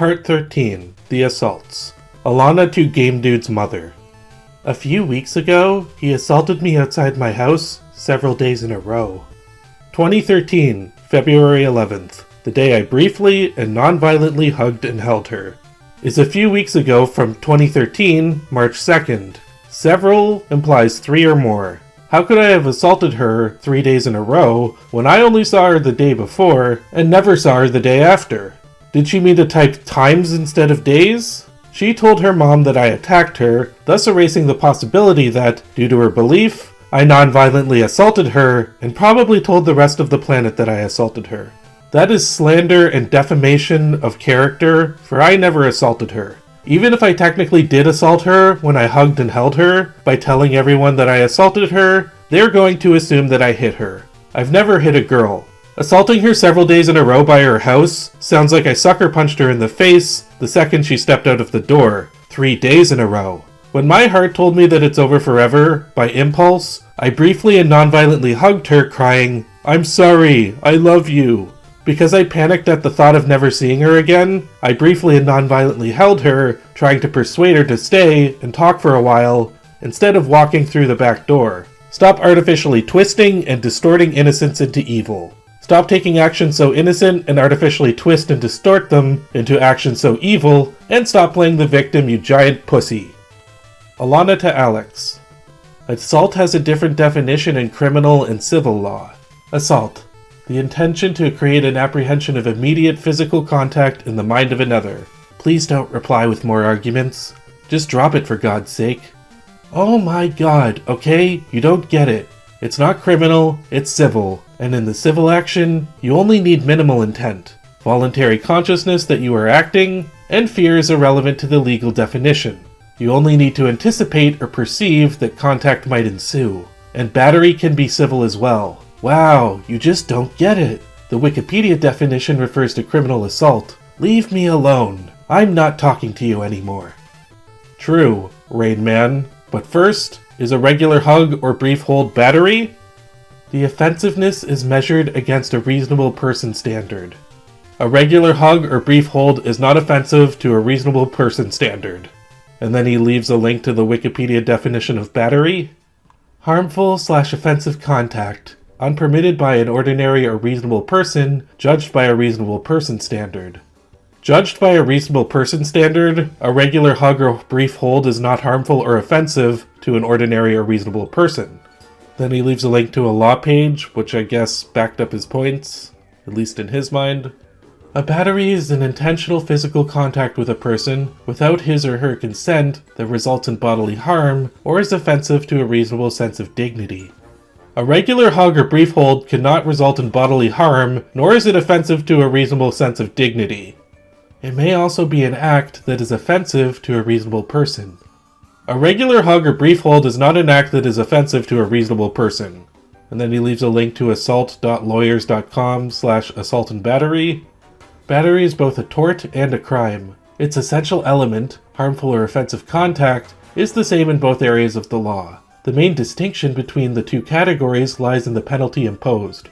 Part 13. The Assaults. Alana to Game Dude's mother. A few weeks ago, he assaulted me outside my house several days in a row. 2013, February 11th, the day I briefly and non-violently hugged and held her, is a few weeks ago from 2013, March 2nd. Several implies 3 or more. How could I have assaulted her 3 days in a row when I only saw her the day before and never saw her the day after? Did she mean to type times instead of days? She told her mom that I attacked her, thus erasing the possibility that, due to her belief, I non-violently assaulted her and probably told the rest of the planet that I assaulted her. That is slander and defamation of character, for I never assaulted her. Even if I technically did assault her when I hugged and held her, by telling everyone that I assaulted her, they're going to assume that I hit her. I've never hit a girl. Assaulting her several days in a row by her house sounds like I sucker punched her in the face the second she stepped out of the door, 3 days in a row. When my heart told me that it's over forever, by impulse, I briefly and non-violently hugged her, crying, "I'm sorry, I love you." Because I panicked at the thought of never seeing her again, I briefly and non-violently held her, trying to persuade her to stay and talk for a while, instead of walking through the back door. Stop artificially twisting and distorting innocence into evil. Stop taking actions so innocent and artificially twist and distort them into actions so evil, and stop playing the victim, you giant pussy. Alana to Alex. Assault has a different definition in criminal and civil law. Assault. The intention to create an apprehension of immediate physical contact in the mind of another. Please don't reply with more arguments. Just drop it for God's sake. Oh my God, okay? You don't get it. It's not criminal, it's civil. And in the civil action, you only need minimal intent. Voluntary consciousness that you are acting, and fear is irrelevant to the legal definition. You only need to anticipate or perceive that contact might ensue. And battery can be civil as well. Wow, you just don't get it. The Wikipedia definition refers to criminal assault. Leave me alone. I'm not talking to you anymore. True, Rain Man. But first, is a regular hug or brief hold battery? The offensiveness is measured against a reasonable person standard. A regular hug or brief hold is not offensive to a reasonable person standard. And then he leaves a link to the Wikipedia definition of battery. Harmful/offensive contact. Unpermitted by an ordinary or reasonable person, judged by a reasonable person standard. Judged by a reasonable person standard, a regular hug or brief hold is not harmful or offensive to an ordinary or reasonable person. Then he leaves a link to a law page, which I guess backed up his points, at least in his mind. A battery is an intentional physical contact with a person without his or her consent that results in bodily harm or is offensive to a reasonable sense of dignity. A regular hug or brief hold cannot result in bodily harm, nor is it offensive to a reasonable sense of dignity. It may also be an act that is offensive to a reasonable person. A regular hug or brief hold is not an act that is offensive to a reasonable person. And then he leaves a link to assault.lawyers.com/assault and battery. Battery is both a tort and a crime. Its essential element, harmful or offensive contact, is the same in both areas of the law. The main distinction between the two categories lies in the penalty imposed.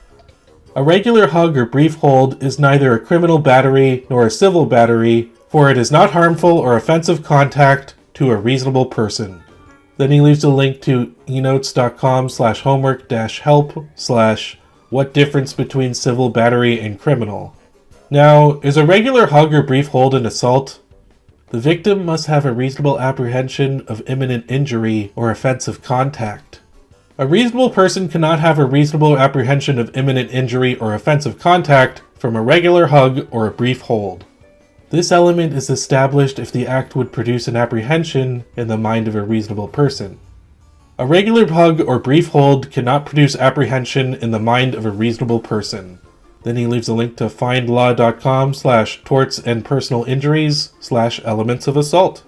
A regular hug or brief hold is neither a criminal battery nor a civil battery, for it is not harmful or offensive contact to a reasonable person. Then he leaves a link to enotes.com/homework-help/what difference between civil battery and criminal. Now, is a regular hug or brief hold an assault? The victim must have a reasonable apprehension of imminent injury or offensive contact. A reasonable person cannot have a reasonable apprehension of imminent injury or offensive contact from a regular hug or a brief hold. This element is established if the act would produce an apprehension in the mind of a reasonable person. A regular hug or brief hold cannot produce apprehension in the mind of a reasonable person. Then he leaves a link to findlaw.com/torts and personal injuries/elements of assault.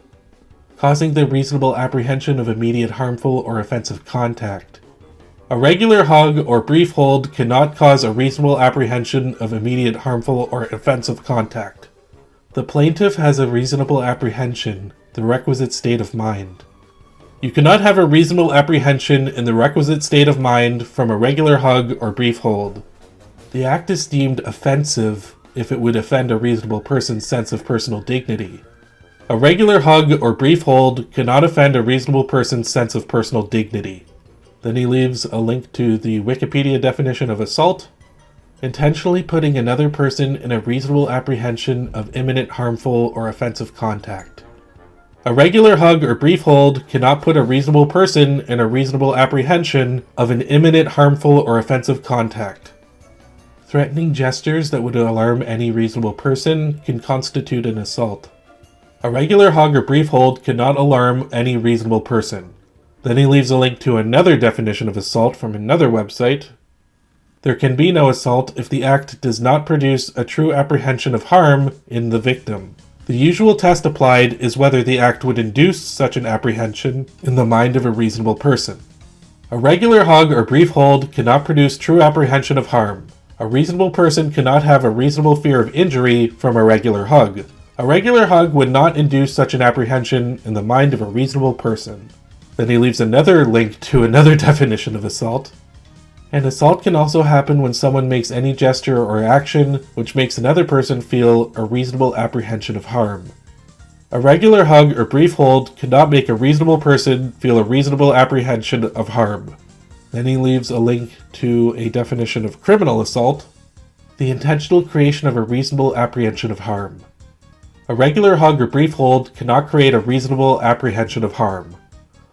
Causing the reasonable apprehension of immediate harmful or offensive contact. A regular hug or brief hold cannot cause a reasonable apprehension of immediate harmful or offensive contact. The plaintiff has a reasonable apprehension, the requisite state of mind. You cannot have a reasonable apprehension in the requisite state of mind from a regular hug or brief hold. The act is deemed offensive if it would offend a reasonable person's sense of personal dignity. A regular hug or brief hold cannot offend a reasonable person's sense of personal dignity. Then he leaves a link to the Wikipedia definition of assault. Intentionally putting another person in a reasonable apprehension of imminent harmful or offensive contact. A regular hug or brief hold cannot put a reasonable person in a reasonable apprehension of an imminent harmful or offensive contact. Threatening gestures that would alarm any reasonable person can constitute an assault. A regular hug or brief hold cannot alarm any reasonable person. Then he leaves a link to another definition of assault from another website. There can be no assault if the act does not produce a true apprehension of harm in the victim. The usual test applied is whether the act would induce such an apprehension in the mind of a reasonable person. A regular hug or brief hold cannot produce true apprehension of harm. A reasonable person cannot have a reasonable fear of injury from a regular hug. A regular hug would not induce such an apprehension in the mind of a reasonable person. Then he leaves another link to another definition of assault. An assault can also happen when someone makes any gesture or action which makes another person feel a reasonable apprehension of harm. A regular hug or brief hold cannot make a reasonable person feel a reasonable apprehension of harm. Then he leaves a link to a definition of criminal assault. The intentional creation of a reasonable apprehension of harm. A regular hug or brief hold cannot create a reasonable apprehension of harm.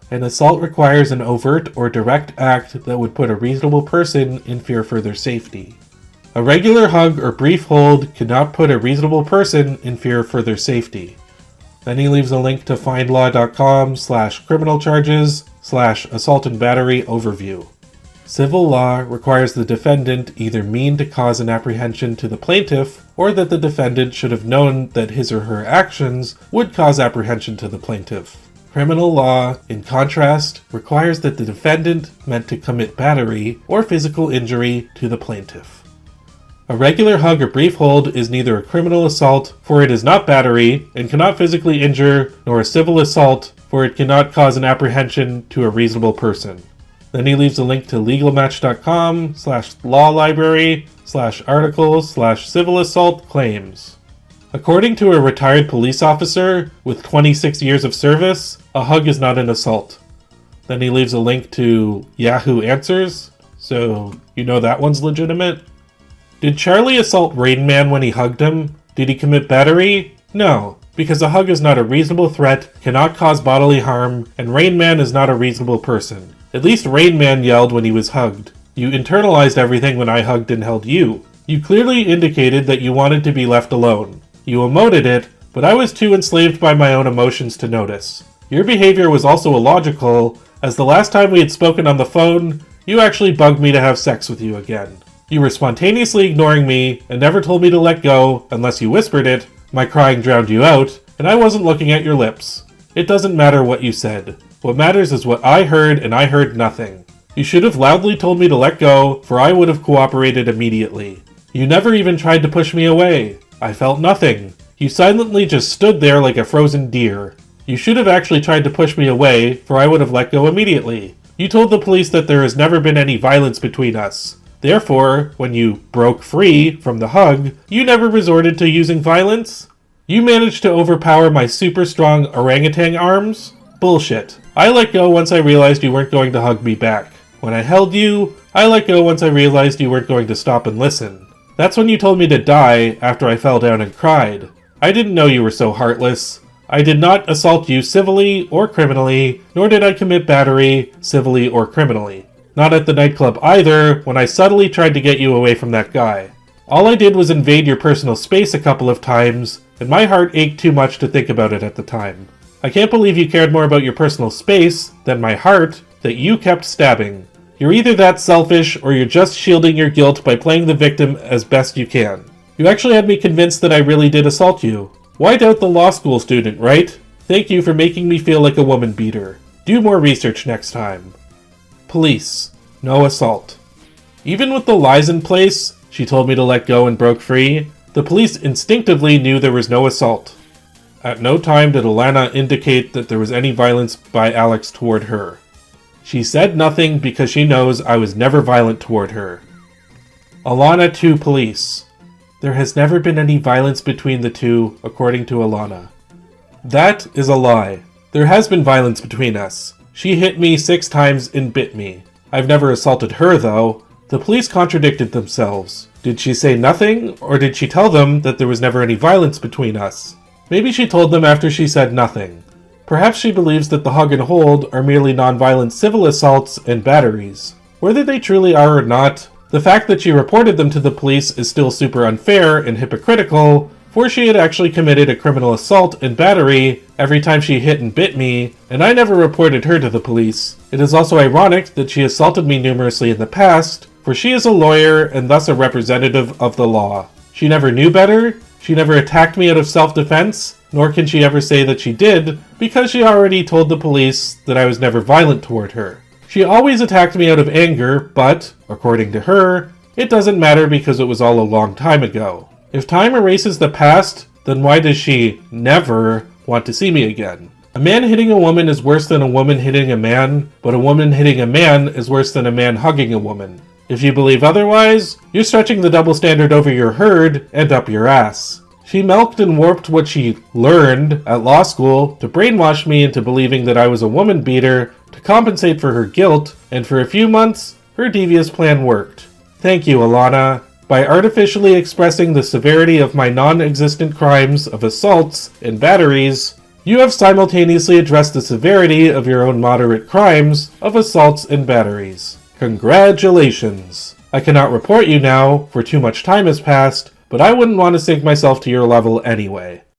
An assault requires an overt or direct act that would put a reasonable person in fear for their safety. A regular hug or brief hold cannot put a reasonable person in fear for their safety. Then he leaves a link to findlaw.com/criminal charges/assault and battery overview. Civil law requires the defendant either mean to cause an apprehension to the plaintiff or that the defendant should have known that his or her actions would cause apprehension to the plaintiff. Criminal law, in contrast, requires that the defendant meant to commit battery or physical injury to the plaintiff. A regular hug or brief hold is neither a criminal assault, for it is not battery, and cannot physically injure, nor a civil assault, for it cannot cause an apprehension to a reasonable person. Then he leaves a link to legalmatch.com/law library/article/civil assault claims. According to a retired police officer with 26 years of service, a hug is not an assault. Then he leaves a link to Yahoo Answers, so you know that one's legitimate. Did Charlie assault Rain Man when he hugged him? Did he commit battery? No, because a hug is not a reasonable threat, cannot cause bodily harm, and Rain Man is not a reasonable person. At least Rain Man yelled when he was hugged. You internalized everything when I hugged and held you. You clearly indicated that you wanted to be left alone. You emoted it, but I was too enslaved by my own emotions to notice. Your behavior was also illogical, as the last time we had spoken on the phone, you actually bugged me to have sex with you again. You were spontaneously ignoring me, and never told me to let go, unless you whispered it. My crying drowned you out, and I wasn't looking at your lips. It doesn't matter what you said. What matters is what I heard, and I heard nothing. You should have loudly told me to let go, for I would have cooperated immediately. You never even tried to push me away. I felt nothing. You silently just stood there like a frozen deer. You should have actually tried to push me away, for I would have let go immediately. You told the police that there has never been any violence between us. Therefore, when you broke free from the hug, you never resorted to using violence? You managed to overpower my super strong orangutan arms? Bullshit. I let go once I realized you weren't going to hug me back. When I held you, I let go once I realized you weren't going to stop and listen. That's when you told me to die after I fell down and cried. I didn't know you were so heartless. I did not assault you civilly or criminally, nor did I commit battery civilly or criminally. Not at the nightclub either, when I subtly tried to get you away from that guy. All I did was invade your personal space a couple of times, and my heart ached too much to think about it at the time. I can't believe you cared more about your personal space than my heart that you kept stabbing. You're either that selfish, or you're just shielding your guilt by playing the victim as best you can. You actually had me convinced that I really did assault you. Why doubt the law school student, right? Thank you for making me feel like a woman beater. Do more research next time. Police. No assault. Even with the lies in place, she told me to let go and broke free, the police instinctively knew there was no assault. At no time did Alana indicate that there was any violence by Alex toward her. She said nothing because she knows I was never violent toward her. Alana to police. There has never been any violence between the two, according to Alana. That is a lie. There has been violence between us. She hit me 6 times and bit me. I've never assaulted her, though. The police contradicted themselves. Did she say nothing, or did she tell them that there was never any violence between us? Maybe she told them after she said nothing. Perhaps she believes that the hug and hold are merely non-violent civil assaults and batteries. Whether they truly are or not, the fact that she reported them to the police is still super unfair and hypocritical, for she had actually committed a criminal assault and battery every time she hit and bit me, and I never reported her to the police. It is also ironic that she assaulted me numerously in the past, for she is a lawyer and thus a representative of the law. She never knew better, she never attacked me out of self-defense, nor can she ever say that she did, because she already told the police that I was never violent toward her. She always attacked me out of anger, but, according to her, it doesn't matter because it was all a long time ago. If time erases the past, then why does she never want to see me again? A man hitting a woman is worse than a woman hitting a man, but a woman hitting a man is worse than a man hugging a woman. If you believe otherwise, you're stretching the double standard over your herd and up your ass. She milked and warped what she learned at law school to brainwash me into believing that I was a woman beater to compensate for her guilt, and for a few months, her devious plan worked. Thank you, Alana. By artificially expressing the severity of my non-existent crimes of assaults and batteries, you have simultaneously addressed the severity of your own moderate crimes of assaults and batteries. Congratulations! I cannot report you now, for too much time has passed, but I wouldn't want to sink myself to your level anyway.